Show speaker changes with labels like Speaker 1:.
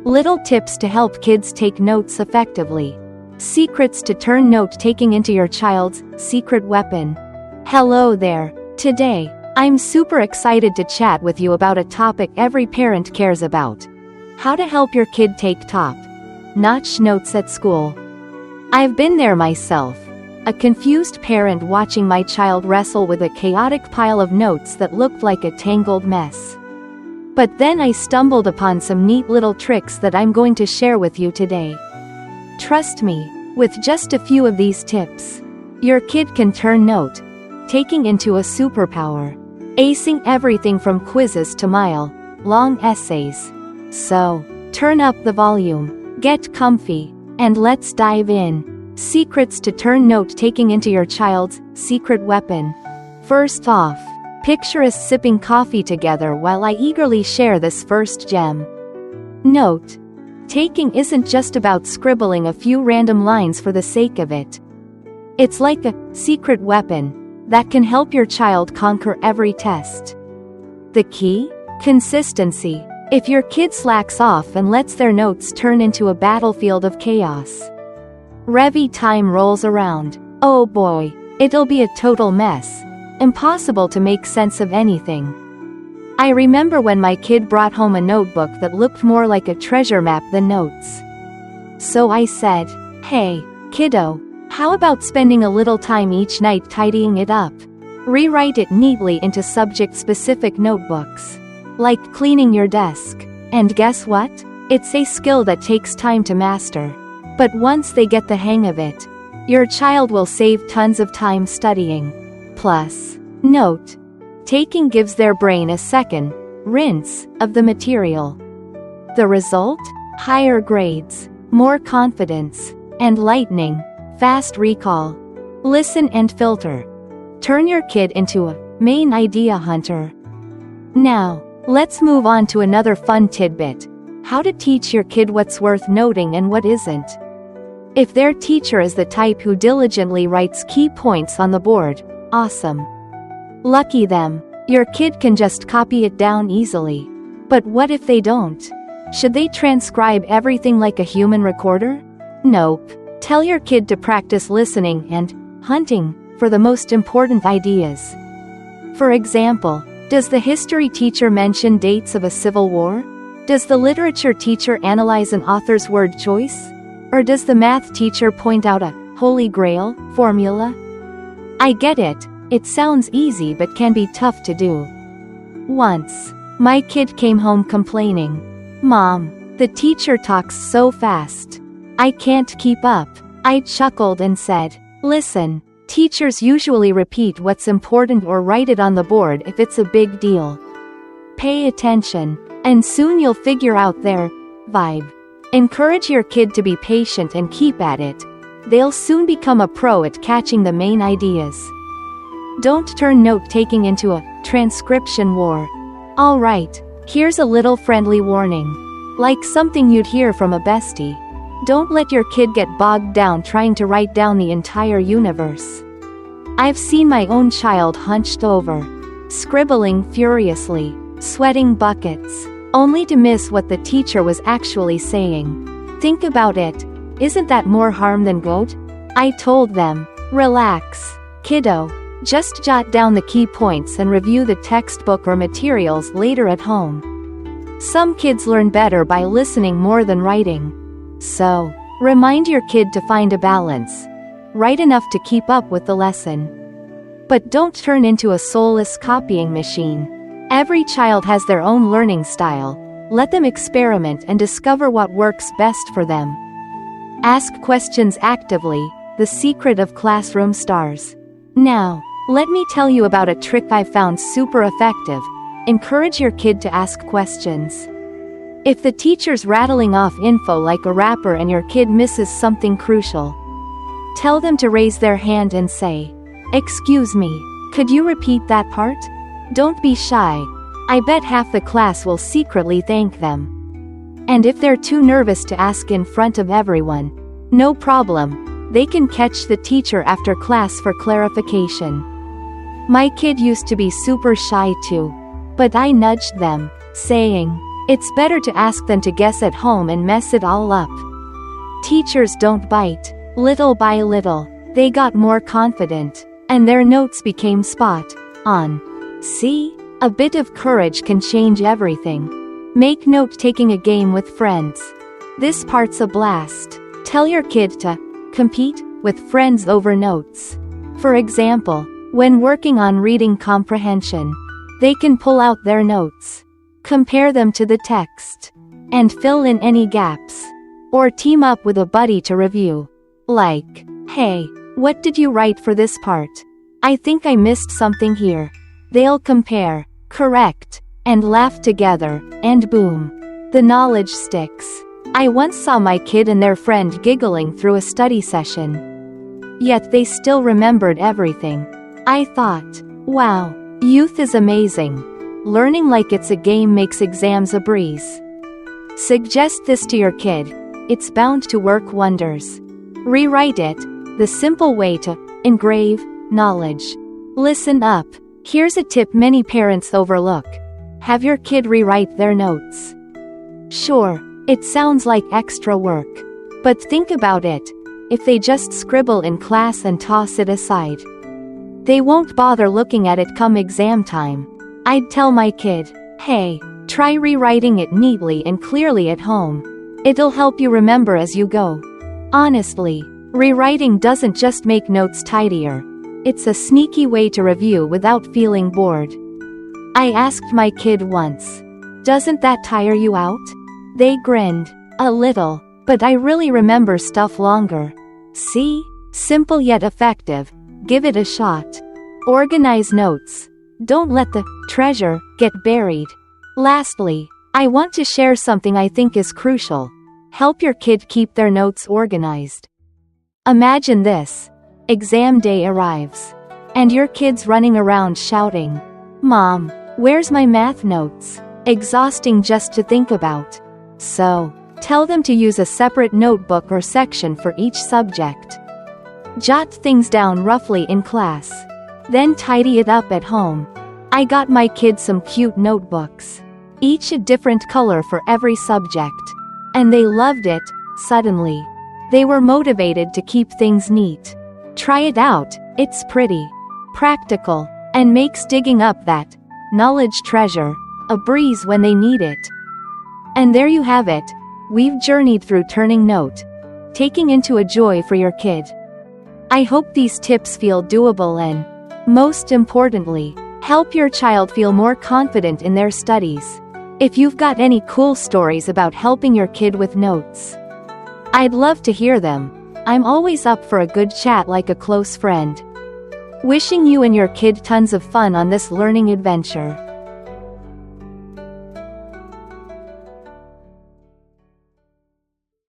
Speaker 1: Little tips to help kids take notes effectively. Secrets to turn note-taking into your child's secret weapon. Hello there. Today, I'm super excited to chat with you about a topic every parent cares about. How to help your kid take top-notch notes at school. I've been there myself. A confused parent watching my child wrestle with a chaotic pile of notes that looked like a tangled mess. But then I stumbled upon some neat little tricks that I'm going to share with you today. Trust me, with just a few of these tips, your kid can turn note-taking into a superpower, acing everything from quizzes to mile-long essays. So, turn up the volume, get comfy, and let's dive in. Secrets to turn note-taking into your child's secret weapon. First off, picture us sipping coffee together while I eagerly share this first gem. Note-taking isn't just about scribbling a few random lines for the sake of it. It's like a secret weapon that can help your child conquer every test. The key? Consistency. If your kid slacks off and lets their notes turn into a battlefield of chaos, Revy time rolls around. Oh boy, it'll be a total mess. Impossible to make sense of anything. I remember when my kid brought home a notebook that looked more like a treasure map than notes. So I said, "Hey, kiddo, how about spending a little time each night tidying it up? Rewrite it neatly into subject-specific notebooks. Like cleaning your desk." And guess what? It's a skill that takes time to master. But once they get the hang of it, your child will save tons of time studying. Plus, note-taking gives their brain a second rinse of the material. The result? Higher grades, more confidence, and lightning fast recall. Listen and filter. Turn your kid into a main idea hunter. Now, let's move on to another fun tidbit. How to teach your kid what's worth noting and what isn't. If their teacher is the type who diligently writes key points on the board, awesome. Lucky them. Your kid can just copy it down easily. But what if they don't? Should they transcribe everything like a human recorder? Nope. Tell your kid to practice listening and hunting for the most important ideas. For example, does the history teacher mention dates of a civil war? Does the literature teacher analyze an author's word choice? Or does the math teacher point out a holy grail formula? I get it. It sounds easy but can be tough to do. Once, my kid came home complaining, "Mom, the teacher talks so fast. I can't keep up." I chuckled and said, "Listen, teachers usually repeat what's important or write it on the board if it's a big deal. Pay attention, and soon you'll figure out their vibe." Encourage your kid to be patient and keep at it. They'll soon become a pro at catching the main ideas. Don't turn note-taking into a transcription war. Alright, here's a little friendly warning. Like something you'd hear from a bestie. Don't let your kid get bogged down trying to write down the entire universe. I've seen my own child hunched over, scribbling furiously, sweating buckets, only to miss what the teacher was actually saying. Think about it. Isn't that more harm than good? I told them, "Relax, kiddo. Just jot down the key points and review the textbook or materials later at home." Some kids learn better by listening more than writing. So, remind your kid to find a balance. Write enough to keep up with the lesson. But don't turn into a soulless copying machine. Every child has their own learning style. Let them experiment and discover what works best for them. Ask questions actively, the secret of classroom stars. Now, let me tell you about a trick I found super effective. Encourage your kid to ask questions. If the teacher's rattling off info like a rapper and your kid misses something crucial, tell them to raise their hand and say, "Excuse me, could you repeat that part?" Don't be shy. I bet half the class will secretly thank them. And if they're too nervous to ask in front of everyone, no problem. They can catch the teacher after class for clarification. My kid used to be super shy too. But I nudged them, saying, It's better to ask than to guess at home and mess it all up. Teachers don't bite. Little by little, they got more confident, and their notes became spot on. See? A bit of courage can change everything. Make note-taking a game with friends. This part's a blast. Tell your kid to compete with friends over notes. For example, when working on reading comprehension, they can pull out their notes, compare them to the text, and fill in any gaps. Or team up with a buddy to review. Like, hey, what did you write for this part? I think I missed something here. They'll compare, correct, and laugh together, and boom. The knowledge sticks. I once saw my kid and their friend giggling through a study session. Yet they still remembered everything. I thought, wow, youth is amazing. Learning like it's a game makes exams a breeze. Suggest this to your kid. It's bound to work wonders. Rewrite it, the simple way to engrave knowledge. Listen up. Here's a tip many parents overlook. Have your kid rewrite their notes. Sure, it sounds like extra work. But think about it. If they just scribble in class and toss it aside, they won't bother looking at it come exam time. I'd tell my kid, hey, try rewriting it neatly and clearly at home. It'll help you remember as you go. Honestly, rewriting doesn't just make notes tidier. It's a sneaky way to review without feeling bored. I asked my kid once, doesn't that tire you out? They grinned. A little, but I really remember stuff longer. See? Simple yet effective. Give it a shot. Organize notes. Don't let the treasure get buried. Lastly, I want to share something I think is crucial. Help your kid keep their notes organized. Imagine this. Exam day arrives. And your kid's running around shouting, Mom, where's my math notes? Exhausting just to think about. So, tell them to use a separate notebook or section for each subject. Jot things down roughly in class. Then tidy it up at home. I got my kids some cute notebooks. Each a different color for every subject. And they loved it. Suddenly, they were motivated to keep things neat. Try it out, it's pretty, practical, and makes digging up that knowledge treasure a breeze when they need it. And there you have it. We've journeyed through turning note taking into a joy for your kid. I hope these tips feel doable and, most importantly, help your child feel more confident in their studies. If you've got any cool stories about helping your kid with notes, I'd love to hear them. I'm always up for a good chat like a close friend. Wishing you and your kid tons of fun on this learning adventure.